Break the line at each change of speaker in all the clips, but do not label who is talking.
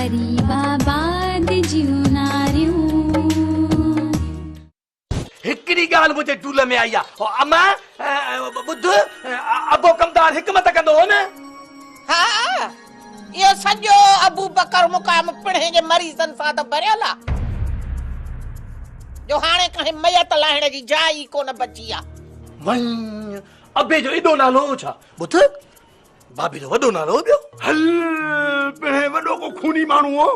गरीबाबाद जीवनारियूं
हिकड़ी गाल मुझे टूल में आई और अम्मा बुध अबो कमदार हिकमत कंदो हो न।
हाँ यो सजो अबू बकर मुकाम पिणे जे मरीजन सां त भरियल आ जो हाणे कहीं मयत लाहिण जी जाइ कोन बची आ।
अबे जो एडो नालो छा बुध भाभी जो वडो नालो बियो
हल पिणे वडो को खूनी मानू हो।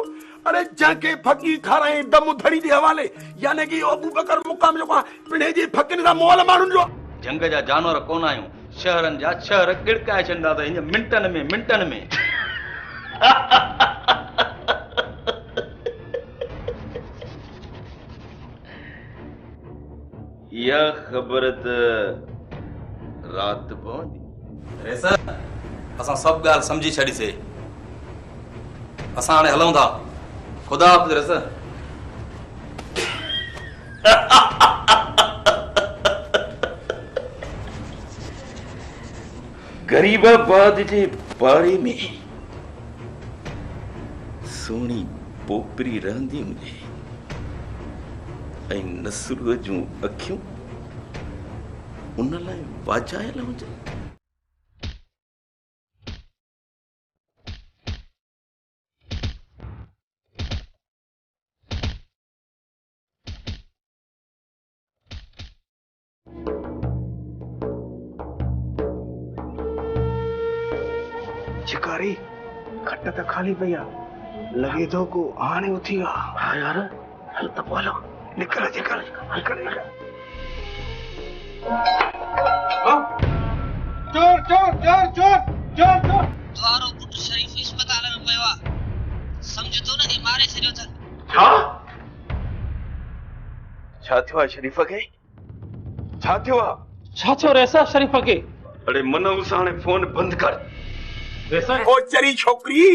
अरे जंके फकी खाराई दम धड़ी दे हवाले यानी कि अबू बकर मुकाम जो पिणे जी फकिन दा मोल मानुन जो
जंग जा जानवर कोन आयूं शहरन जा शहर गिड़काए छंदा त इन मिंटन में या खबर त रात पवंदी रेसा असां सब गाल समझी छड़ी से असां हाणे हलूं था। खुदा हाफ़िज़ रेसा। गरीबाबाद जे पाड़े में सोनी पोपरी रहंदी हुजे ऐं नसरूअ जूं अखियूं उन लाइ वाजायल हुजे।
शिकारी खट त खाली भैया लगे तो को आने उठी आ।
हाँ यार हल तो बोलो
निकल निकल निकल निकल।
चोर चोर चोर चोर चोर चोर
द्वारो पुट शरीफ अस्पताल में पयो आ समझतो न कि मारे छरियो त
छा थियो आहे शरीफ खे छा थियो आहे
छा थियो रेसा शरीफ के
अरे मन उसाणे फोन बंद कर
ओ चरी छोकरी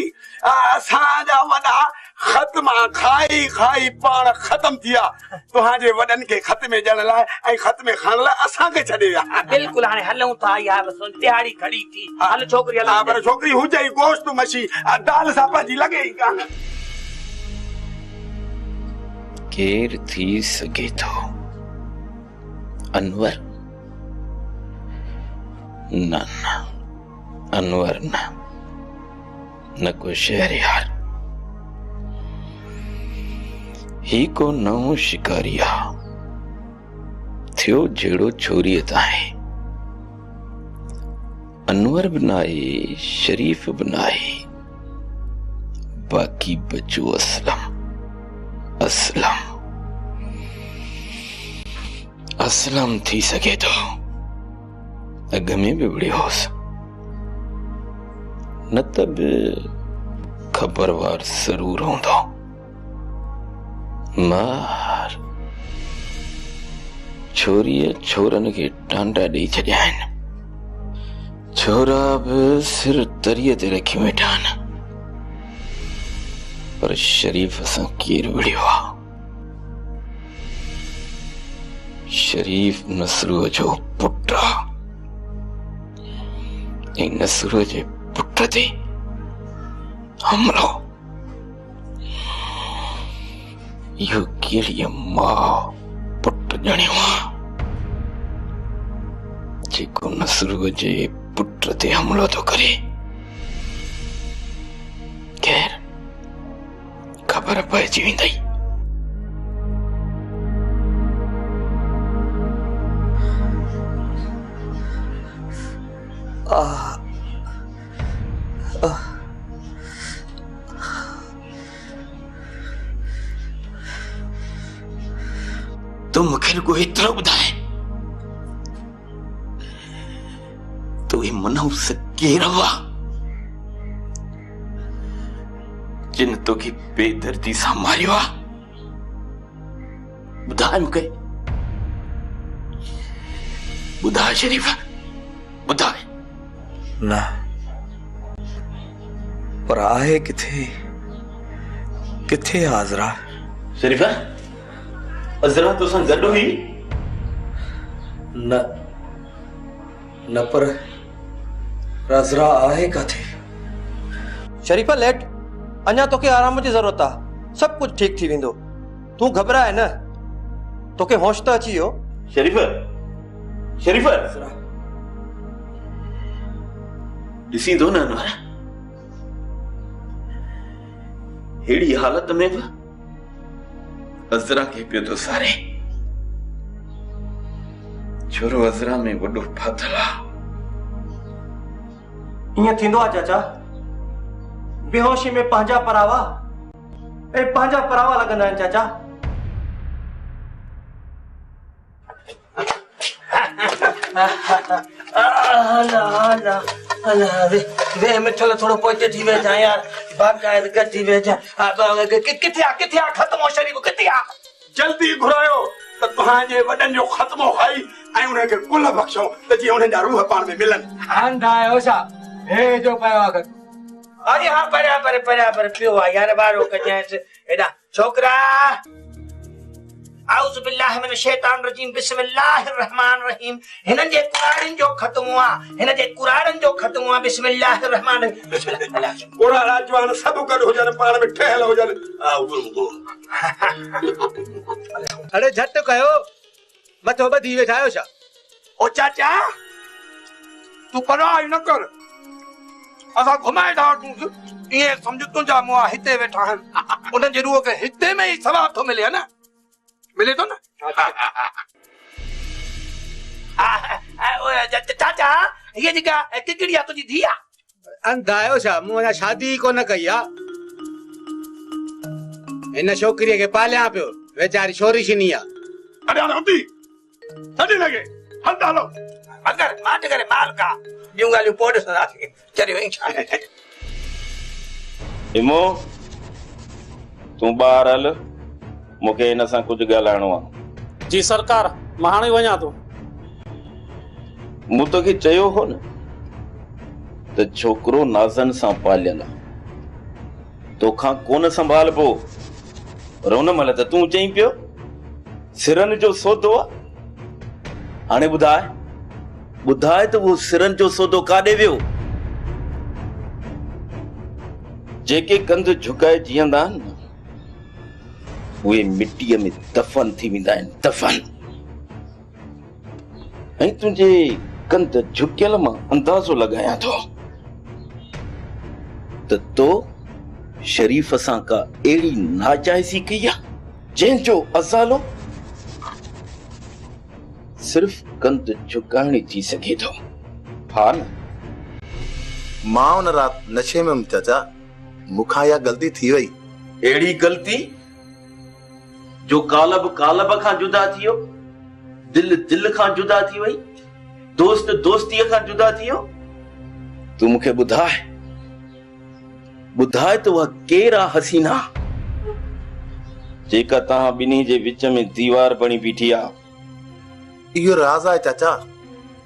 असांजा वॾा ख़त्म खाई खाई पाण ख़त्म थिया तुहांजे वॾनि खे ख़त में ॾियण लाइ ऐं ख़त में खणण लाइ असांखे छॾे विया।
बिल्कुल हाणे हलूं था यार दिहाड़ी खड़ी थी हल छोकरी हल
पर छोकरी हुजे ई गोश्त मछी दाल सां पंहिंजी लॻे ई कान।
केर थी सके थो अनवर न अनवर न को शहरयार ही को नओं शिकारिया थियो जेड़ो छोरीअ ताईं अनवर बनाए शरीफ बनाए बाकी बचो असलम असलम असलम थी सके तो अग में भी बड़ी होस न तब खबरवार जरूर होंदो मार छोरीअ छोरन के टांडा ॾेई छॾिया आहिनि छोरा बि सिर तरीअ ते रखी वेठा आहिनि पर शरीफ सां केर विड़ियो आहे शरीफ नसरूअ जो पुट आहे ऐं नसरूअ जे पुट ते हमलो इहो कहिड़ी मां पुट ॼणियो आहे जेको नसरूअ जे पुट ते हमलो थो करे। खैर खबर पइजी वेंदई। तू मूंखे रुगो एतिरो ॿुधाए तू ही मनहूस केर हुआ जिन तोखे बेदर्दी सां मारियो आहे ॿुधाए मूंखे ॿुधाए शरीफ ॿुधाए
न पर आहे किथे किथे आज़रा
शरीफा अज़रा तो सां गॾु हुई
न पर अज़रा आहे किथे
शरीफा लेट
अञा तोखे आराम जी ज़रूरत आहे, सभु कुझु ठीकु थी वेंदो। तूं घबराए न, तोखे होश त अची वियो।
शरीफ शरीफ ॾिसी थो न अनवर, हेड़ी हालत में बि अज़रा खे पियो थो सारे। छोरो अज़रा में वॾो फाथल आहे।
ईअं थींदो आहे चाचा, बेहोशी में पंहिंजा परावा ऐं पंहिंजा परावा लॻंदा आहिनि चाचा।
वे में थोड़ो पोइते थी वे जा यार, बाकायद कटी वे जा। किथे आ खत्म हो शरीफ, किथे आ?
जल्दी घुरायो त तव्हांजे वॾनि जो ख़त्मो खाई ऐं उन्हनि खे कुल बख़्शो त जीअं उन्हनि जा रूह पाण में मिलनि।
अंधायो छा हे जो पयो आहे।
अरे हाँ पर पियो आहे यार, बारो कजांस एडा छोकरा। आउज़ बिल्लाहि मिन शैतान रजीम, बिस्मिल्लाहिर रहमानिर रहीम। हिननि जे कुराड़नि जो ख़त्मो आहे, हिन जे कुराड़नि जो ख़त्मो आहे। बिस्मिल्लाहिर रहमानिर रहीम। बिस्मिल्लाह।
कुराड़ा जवान सभु गॾु हुजनि, पाण में ठहियल हुजनि।
अरे झट कयो, मथो ॿधी वेठा आहियो छा?
ओ चाचा तू परवाह न कर, असां घुमाए था वठूं। ईअं सम्झ तुंहिंजा मुआ हिते वेठा आहिनि, उन्हनि जे रूह खे हिते में ई सवाब थो मिले न, मिले थो न। चाचा ये जेका किकड़ी आहे तुंहिंजी धीउ आहे?
अंधायो छा, मूं अञा शादी कोन कई आहे। हिन छोकिरीअ खे पालियां पियो, वेचारी छोरी छिनी आहे।
अरे हाणे हुंदी छॾी लॻे, हल हलो।
अगर माट करे माल का ॿियूं ॻाल्हियूं पोइ ॾिसंदासीं। चरियो ई छा
इमो तूं ॿाहिरि हल, मूंखे हिन सां कुझु ॻाल्हाइणो आहे।
जी सरकार, मां हाणे वञा थो।
मूं तोखे चयो हो न त छोकिरो नाज़नि सां पालियल आहे, तोखां कोन संभालबो। पर हुन महिल त तूं चई पियो सिरनि जो सौदो आहे। हाणे ॿुधाए त उहो सिरनि जो सौदो काॾे वियो? जेके कंध झुकाए जीअंदा आहिनि न, उहे मिटीअ में दफ़न थी वेंदा आहिनि, दफ़न। ऐं तुंहिंजे कंध झुकियल मां अंदाज़ो लॻायां थो त तो शरीफ़ सां का अहिड़ी नाजाइज़ी कई आहे जंहिंजो अज़ालो सिर्फ़ कंध झुकाइण थी सघे थो। हा न?
मां उन राति नशे में हुयमि चाचा, मूंखां इहा ग़लती थी वई।
अहिड़ी ग़लती जो कालब खां जुदा थी वियो, दिल खां जुदा थी वई, दोस्त दोस्तीअ खां जुदा थी वियो। तूं मूंखे ॿुधाए त उहा केरु आहे हसीना जेका तव्हां ॿिन्ही जे विच में दीवार बणी बीठी आहे?
इहो राज़ आहे चाचा,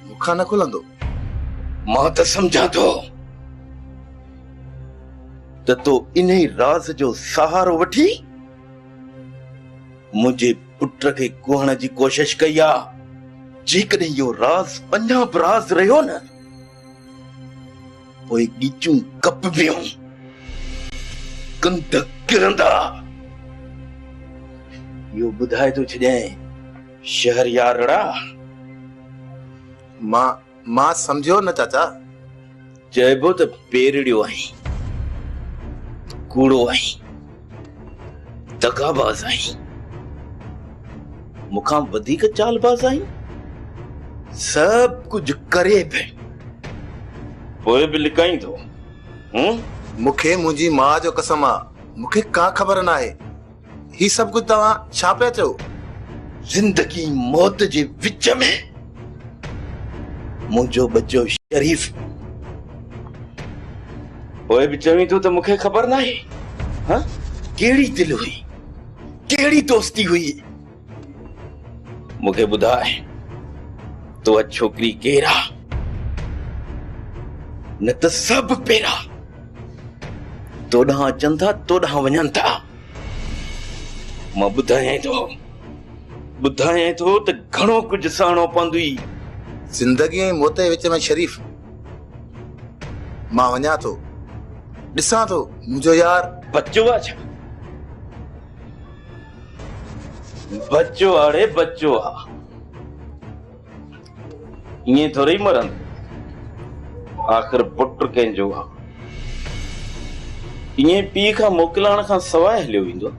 मूंखां न खुलंदो।
मां त सम्झां थो त तो इन राज़ जो सहारो वठी मुंहिंजे पुट खे कुहण जी कोशिश कई आहे। जेकॾहिं इहो राज़ अञा बि राज़ रहियो न, पोइ ॻीचूं कपबियूं, कंध किरंदा। इहो ॿुधाए थो छॾियां शहरयारड़ा।
मां सम्झियो न चाचा।
चइबो त पेरड़ियो आहीं, कूड़ो आहीं, दगाबाज़ आहीं, मूंखां वधीक चालबाज़ आहीं। सभु कुझु करे पे पोइ बि लिकाई थो।
मूंखे मुंहिंजी मां जो कसम आहे, मूंखे का ख़बर न आहे। ही सभु कुझु तव्हां छा पिया चओ?
जिंदगी मौत जे विच में मुंहिंजो बच्चो शरीफ। पोइ बि चवीं थो त मूंखे ख़बर न आहे। हाँ, कहिड़ी दिलि हुई, कहिड़ी दोस्ती हुई? मूंखे ॿुधाए तो छोकिरी केरु आहे? न त सभु पेरा तोॾां अचनि था, तोॾां वञनि था। मां ॿुधायां थो त घणो कुझु सहणो पवंदुई।
ज़िंदगी ऐं मौत जे विच में शरीफ़, मां वञा थो, ॾिसां थो मुंहिंजो यार।
बच्चो आ छा? बच्चो आड़े बच्चो आ, इएं थोड़ी मरंद, आख़िर पुट कंहिंजो आ। इएं पीउ खां मोकिलण खां सवाइ हलियो वेंदो।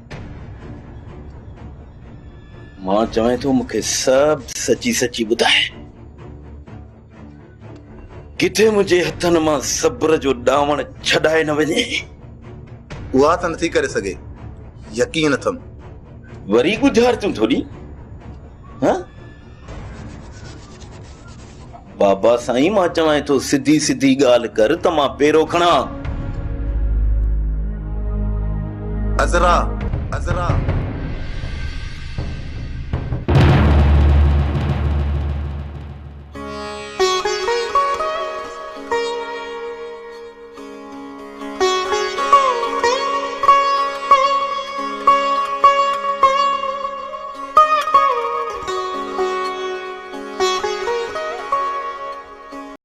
मां चवां थो मूंखे सभु सची सची ॿुधाए, किथे मुंहिंजे हथनि मां सब्र जो ॾावण छॾाए न वञे।
उहा त नथी करे सघे, यकीन अथमि।
वरी गुज़ार तूं थोड़ी, हाँ? बाबा साईं मां चवां थो सिधी सिधी ॻाल्हि कर त मां पेरो खणा।
अज़रा, अज़रा